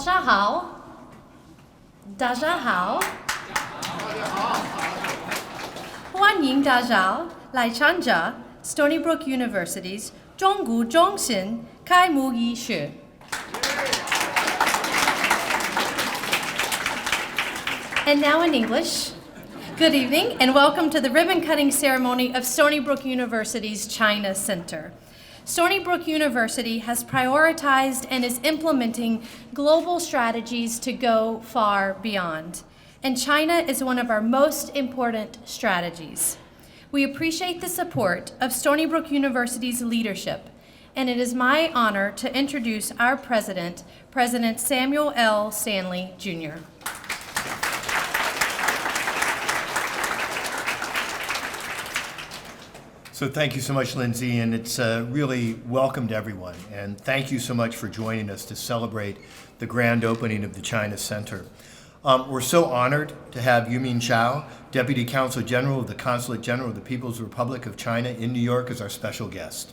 大家好，大家好，欢迎大家来参加 Stony Brook University's 中国中心开幕仪式。And now in English. Good evening and welcome to the ribbon-cutting ceremony of Stony Brook University's China Center. Stony Brook University has prioritized and is implementing global strategies to go far beyond. And China is one of our most important strategies. We appreciate the support of Stony Brook University's leadership, and it is my honor to introduce our president, President Samuel L. Stanley, Jr. So thank you so much, Lindsay, and it's really welcome to everyone. And thank you so much for joining us to celebrate the grand opening of the China Center. We're so honored to have Yumin Chao, Deputy Consul General of the Consulate General of the People's Republic of China in New York, as our special guest.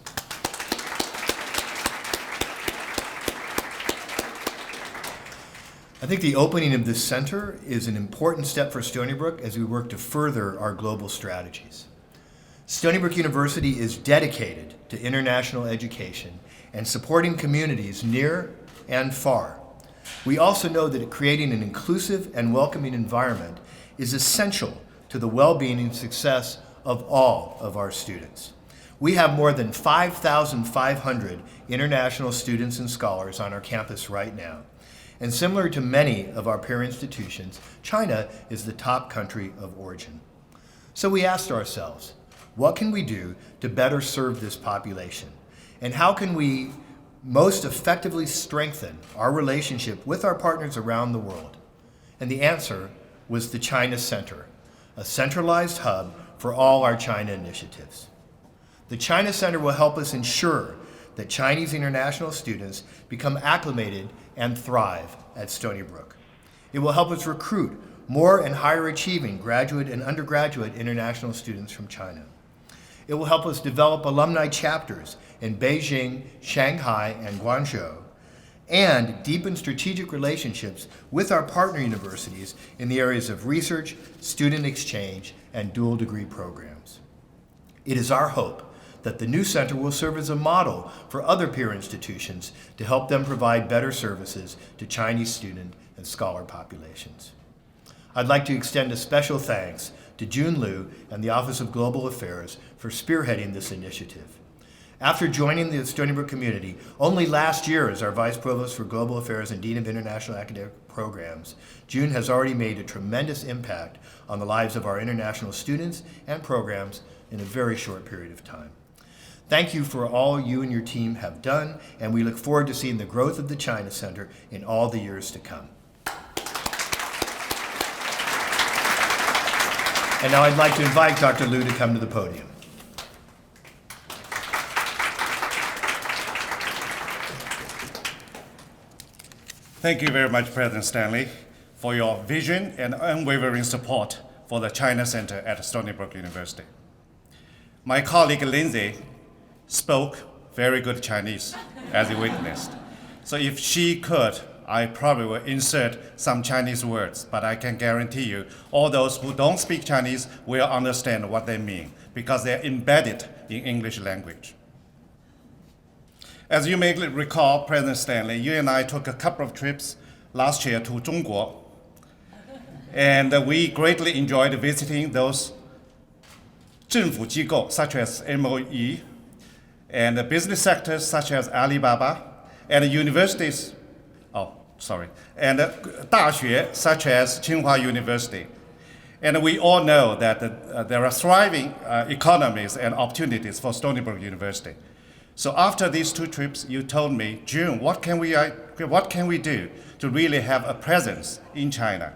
I think the opening of this center is an important step for Stony Brook as we work to further our global strategies. Stony Brook University is dedicated to international education and supporting communities near and far. We also know that creating an inclusive and welcoming environment is essential to the well-being and success of all of our students. We have more than 5,500 international students and scholars on our campus right now. And similar to many of our peer institutions, China is the top country of origin. So we asked ourselves, what can we do to better serve this population? And how can we most effectively strengthen our relationship with our partners around the world? And the answer was the China Center, a centralized hub for all our China initiatives. The China Center will help us ensure that Chinese international students become acclimated and thrive at Stony Brook. It will help us recruit more and higher achieving graduate and undergraduate international students from China. It will help us develop alumni chapters in Beijing, Shanghai, and Guangzhou, and deepen strategic relationships with our partner universities in the areas of research, student exchange, and dual degree programs. It is our hope that the new center will serve as a model for other peer institutions to help them provide better services to Chinese student and scholar populations. I'd like to extend a special thanks to Jun Liu and the Office of Global Affairs for spearheading this initiative. After joining the Stony Brook community only last year as our Vice Provost for Global Affairs and Dean of International Academic Programs, Jun has already made a tremendous impact on the lives of our international students and programs in a very short period of time. Thank you for all you and your team have done, and we look forward to seeing the growth of the China Center in all the years to come. And now I'd like to invite Dr. Liu to come to the podium. Thank you very much, President Stanley, for your vision and unwavering support for the China Center at Stony Brook University. My colleague Lindsay spoke very good Chinese, as you witnessed. So if she could, I probably will insert some Chinese words, but I can guarantee you all those who don't speak Chinese will understand what they mean because they're embedded in English language. As you may recall, President Stanley, you and I took a couple of trips last year to Zhongguo, and we greatly enjoyed visiting those 政府机构 such as MOE and the business sectors such as Alibaba and universities, and 大学 such as Tsinghua University. And we all know that there are thriving economies and opportunities for Stony Brook University. So after these two trips, you told me, June, what can we do to really have a presence in China?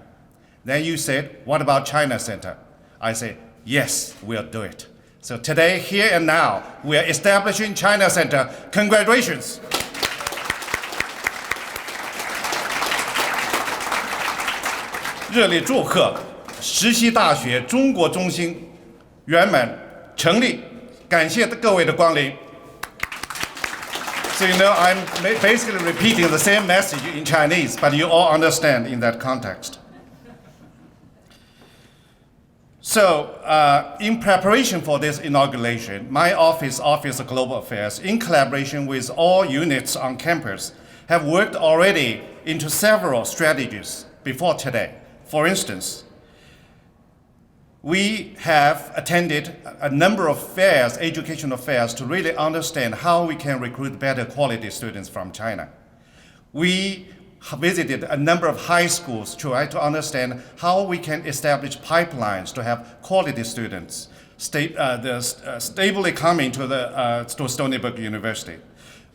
Then you said, what about China Center? I said, yes, we'll do it. So today, here and now, we are establishing China Center. Congratulations. 热烈祝贺石溪大学中国中心圆满成立，感谢各位的光临。So I'm basically repeating the same message in Chinese, but you all understand in that context. So in preparation for this inauguration, my Office of Global Affairs, in collaboration with all units on campus, have worked already into several strategies before today. For instance, we have attended a number of fairs, educational fairs, to really understand how we can recruit better quality students from China. We visited a number of high schools to try to understand how we can establish pipelines to have quality students stably coming to Stony Brook University.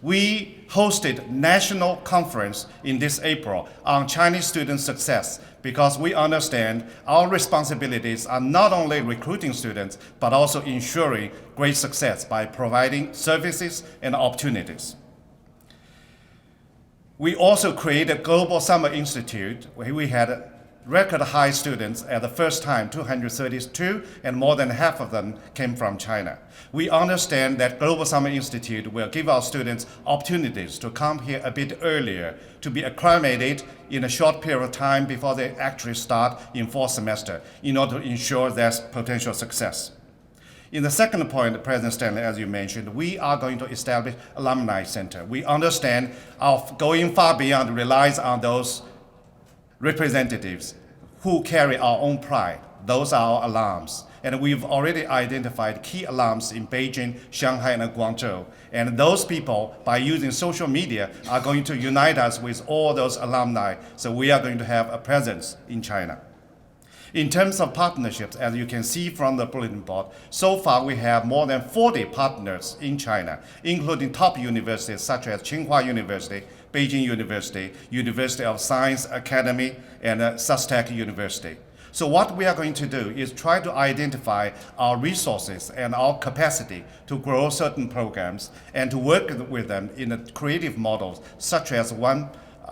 We hosted national conference in this April on Chinese student success because we understand our responsibilities are not only recruiting students, but also ensuring great success by providing services and opportunities. We also created Global Summer Institute, where we had record high students at the first time, 232, and more than half of them came from China. We understand that Global Summer Institute will give our students opportunities to come here a bit earlier, to be acclimated in a short period of time before they actually start in fall semester, in order to ensure their potential success. In the second point, President Stanley, as you mentioned, we are going to establish alumni center. We understand our going far beyond relies on those representatives who carry our own pride. Those are our alums. And we've already identified key alums in Beijing, Shanghai, and Guangzhou. And those people, by using social media, are going to unite us with all those alumni. So we are going to have a presence in China. In terms of partnerships, as you can see from the bulletin board, so far we have more than 40 partners in China, including top universities such as Tsinghua University, Beijing University, University of Science Academy, and Sustek University. So what we are going to do is try to identify our resources and our capacity to grow certain programs and to work with them in creative models such as 1+1,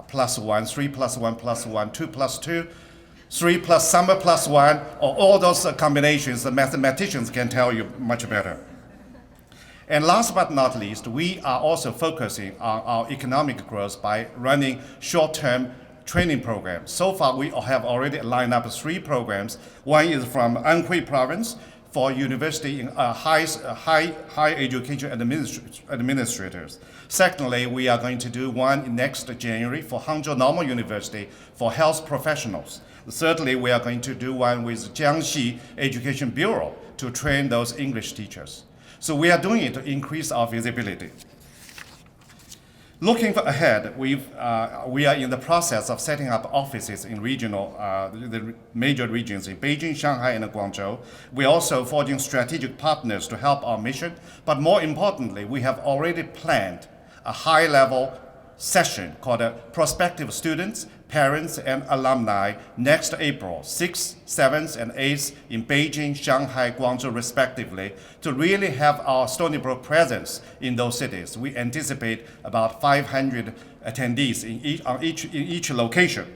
3+1+1, 2+2, 3 plus summer plus 1, or all those combinations. The mathematicians can tell you much better. And last but not least, we are also focusing on our economic growth by running short-term training programs. So far, we have already lined up 3 programs. One is from Anhui Province for university in high education administrators. Secondly, we are going to do one next January for Hangzhou Normal University for health professionals. Thirdly, we are going to do one with Jiangxi Education Bureau to train those English teachers. So we are doing it to increase our visibility. Looking ahead, we are in the process of setting up offices in the major regions in Beijing, Shanghai, and Guangzhou. We are also forging strategic partners to help our mission. But more importantly, we have already planned a high-level session called Prospective Students, Parents, and Alumni next April 6th, 7th, and 8th in Beijing, Shanghai, Guangzhou, respectively, to really have our Stony Brook presence in those cities. We anticipate about 500 attendees in each location.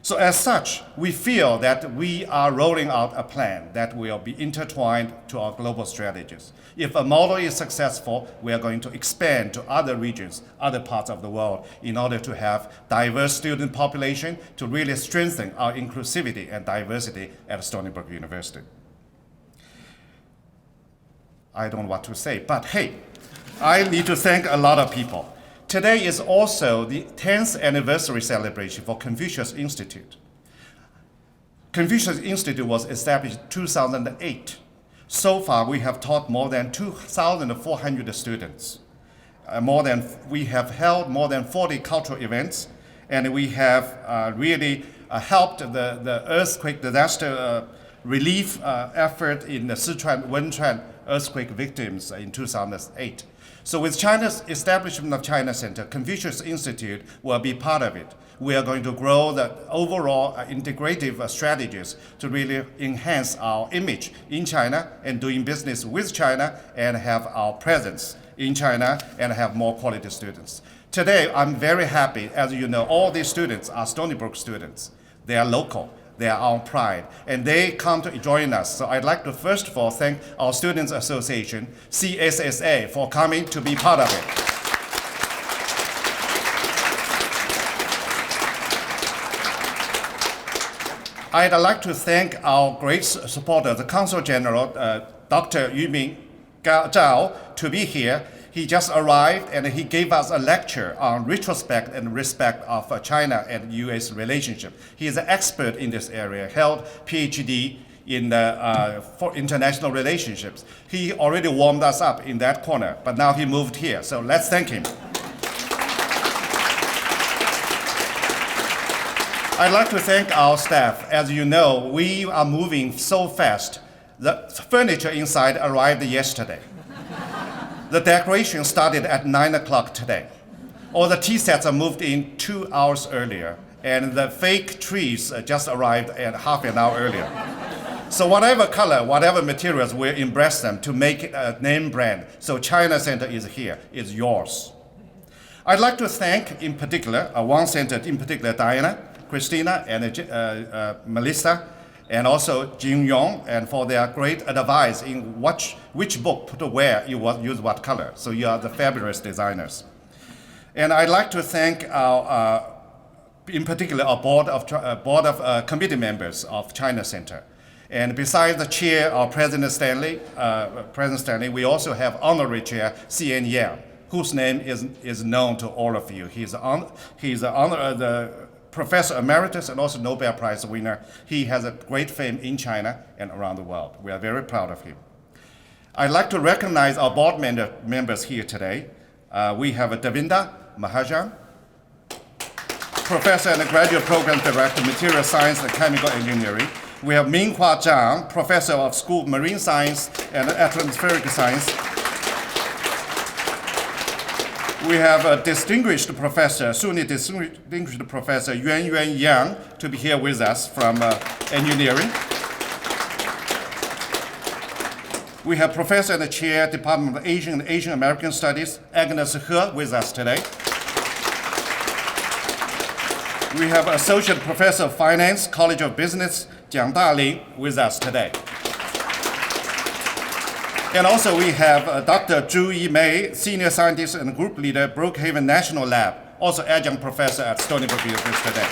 So as such, we feel that we are rolling out a plan that will be intertwined to our global strategies. If a model is successful, we are going to expand to other regions, other parts of the world, in order to have diverse student population to really strengthen our inclusivity and diversity at Stony Brook University. I don't know what to say, but hey, I need to thank a lot of people. Today is also the 10th anniversary celebration for Confucius Institute. Confucius Institute was established in 2008. So far, we have taught more than 2,400 students. We have held more than 40 cultural events, and we have really helped the earthquake disaster relief effort in the Sichuan, Wenchuan earthquake victims in 2008. So with China's establishment of China Center, Confucius Institute will be part of it. We are going to grow the overall integrative strategies to really enhance our image in China and doing business with China and have our presence in China and have more quality students. Today, I'm very happy. As you know, all these students are Stony Brook students. They are local. They are our pride, and they come to join us. So I'd like to first of all thank our Students Association, CSSA, for coming to be part of it. I'd like to thank our great supporter, the Consul General, Dr. Yuming Zhao, to be here. He just arrived and he gave us a lecture on retrospect and respect of China and US relationship. He is an expert in this area, held PhD in for international relationships. He already warmed us up in that corner, but now he moved here, so let's thank him. I'd like to thank our staff. As you know, we are moving so fast. The furniture inside arrived yesterday. The decoration started at 9 o'clock today. All the tea sets are moved in 2 hours earlier, and the fake trees just arrived at half an hour earlier. So whatever color, whatever materials, we'll embrace them to make it a name brand. So China Center is here, is yours. I'd like to thank, in particular, one center, in particular, Diana, Christina, and Melissa, and also Jin Yong, and for their great advice in which book to wear, you use what color. So you are the fabulous designers. And I'd like to thank our, in particular, our board of committee members of China Center. And besides the chair, our President Stanley, we also have honorary chair C.N. Yang, whose name is known to all of you. He's the Professor Emeritus and also Nobel Prize winner. He has a great fame in China and around the world. We are very proud of him. I'd like to recognize our board members here today. We have Davinda Mahajan, Professor and Graduate Program Director, Material Science and Chemical Engineering. We have Minghua Zhang, Professor of School of Marine Science and Atmospheric Science. We have a distinguished professor, SUNY distinguished professor Yuan Yang, to be here with us from engineering. We have professor and chair, Department of Asian and Asian American Studies, Agnes He, with us today. We have associate professor of finance, College of Business, Jiang Daling, with us today. And also we have Dr. Zhu Yimei, senior scientist and group leader, Brookhaven National Lab, also adjunct professor at Stony Brook University today.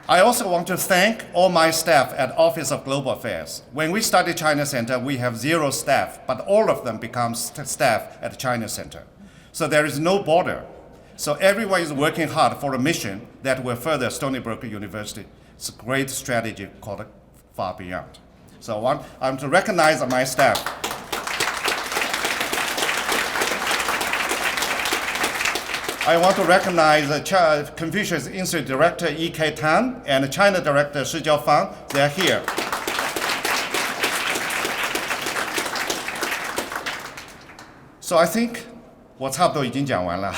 I also want to thank all my staff at Office of Global Affairs. When we started China Center, we have 0 staff, but all of them become staff at China Center. So there is no border. So everyone is working hard for a mission that will further Stony Brook University. It's a great strategy called Far Beyond. So I'm to recognize my staff. I want to recognize Confucius Institute Director E.K. Tan and China Director Shi Jiaofang. They are here. So I think 我差不多已经讲完了.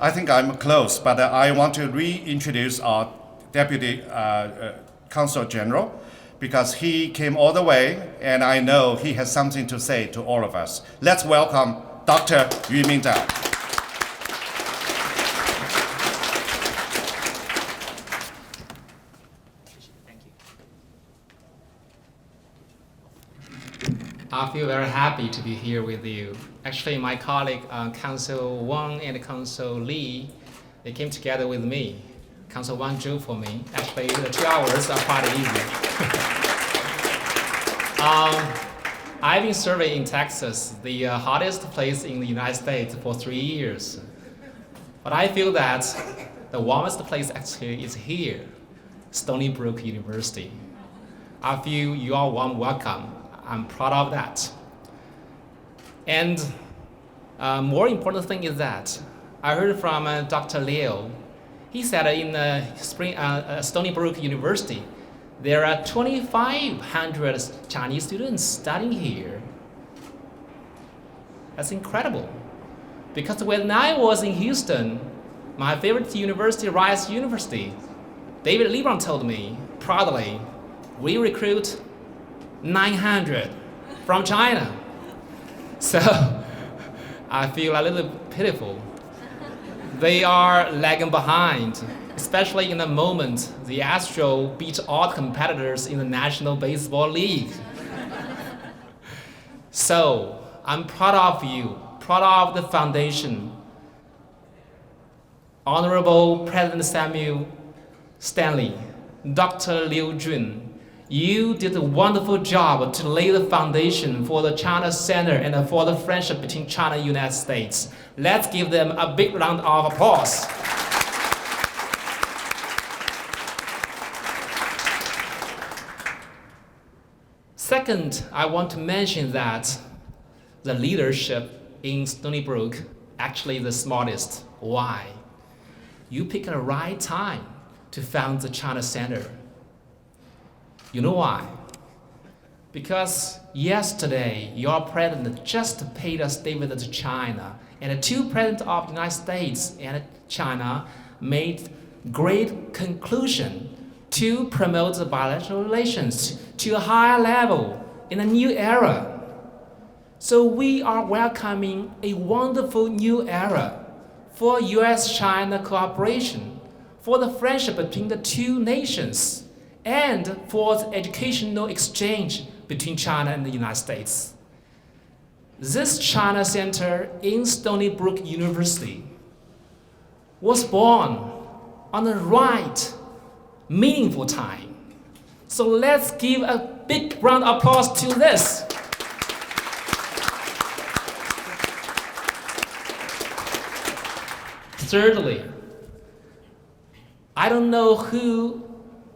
I think I'm close, but I want to reintroduce our Deputy Consul General, because he came all the way, and I know he has something to say to all of us. Let's welcome Dr. Yu Mingzhao. I feel very happy to be here with you. Actually, my colleague, Council Wang and Council Li, they came together with me. Council Wang drew for me. Actually, the 2 hours are quite easy. I've been serving in Texas, the hottest place in the United States, for 3 years. But I feel that the warmest place actually is here, Stony Brook University. I feel you are warm welcome. I'm proud of that. And more important thing is that I heard from Dr. Liu. He said in Stony Brook University, there are 2,500 Chinese students studying here. That's incredible. Because when I was in Houston, my favorite university, Rice University, David Lebron told me proudly, we recruit 900 from China. So I feel a little pitiful. They are lagging behind, especially in the moment the Astros beat all the competitors in the National Baseball League. So I'm proud of you, proud of the foundation. Honorable President Stanley, Dr. Liu Jun, you did a wonderful job to lay the foundation for the China Center and for the friendship between China and the United States. Let's give them a big round of applause. Second, I want to mention that the leadership in Stony Brook actually the smartest. Why? You picked the right time to found the China Center. You know why? Because yesterday, your president just paid a state visit to China, and the two presidents of the United States and China made great conclusion to promote the bilateral relations to a higher level in a new era. So we are welcoming a wonderful new era for US-China cooperation, for the friendship between the two nations, and for the educational exchange between China and the United States. This China Center in Stony Brook University was born on the right, meaningful time. So let's give a big round of applause to this. Thirdly, I don't know who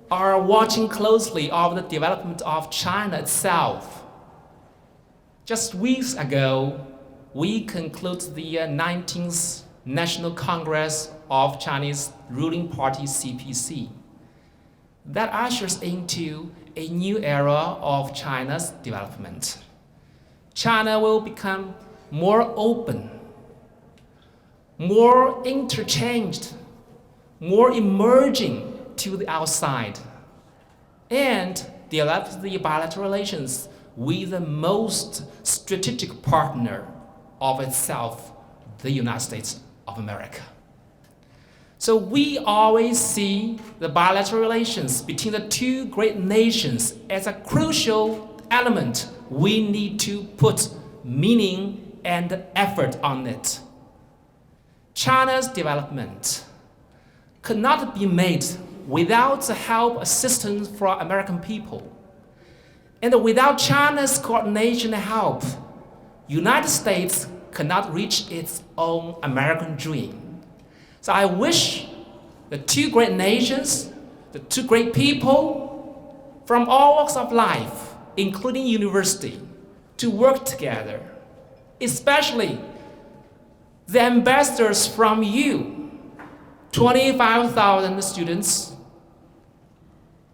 are watching closely of the development of China itself. Just weeks ago, we concluded the 19th National Congress of Chinese ruling party CPC. That ushers into a new era of China's development. China will become more open, more interchanged, more emerging to the outside, and develop the bilateral relations with the most strategic partner of itself, the United States of America. So we always see the bilateral relations between the two great nations as a crucial element. We need to put meaning and effort on it. China's development could not be made without the help, assistance from American people. And without China's coordination and help, United States cannot reach its own American dream. So I wish the two great nations, the two great people from all walks of life, including university, to work together, especially the ambassadors from you, 25,000 students,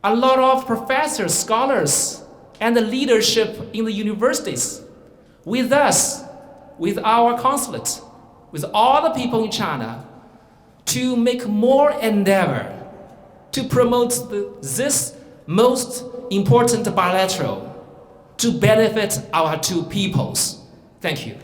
a lot of professors, scholars, and the leadership in the universities, with us, with our consulate, with all the people in China, to make more endeavor to promote this most important bilateral to benefit our two peoples. Thank you.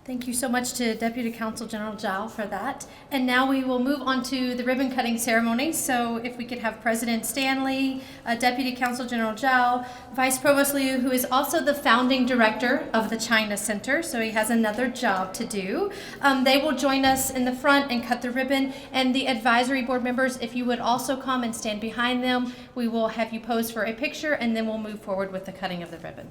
Thank you so much to Deputy Counsel General Zhao for that. And now we will move on to the ribbon cutting ceremony. So if we could have President Stanley, Deputy Counsel General Zhao, Vice Provost Liu, who is also the founding director of the China Center, so he has another job to do. They will join us in the front and cut the ribbon. And the advisory board members, if you would also come and stand behind them, we will have you pose for a picture, and then we'll move forward with the cutting of the ribbon.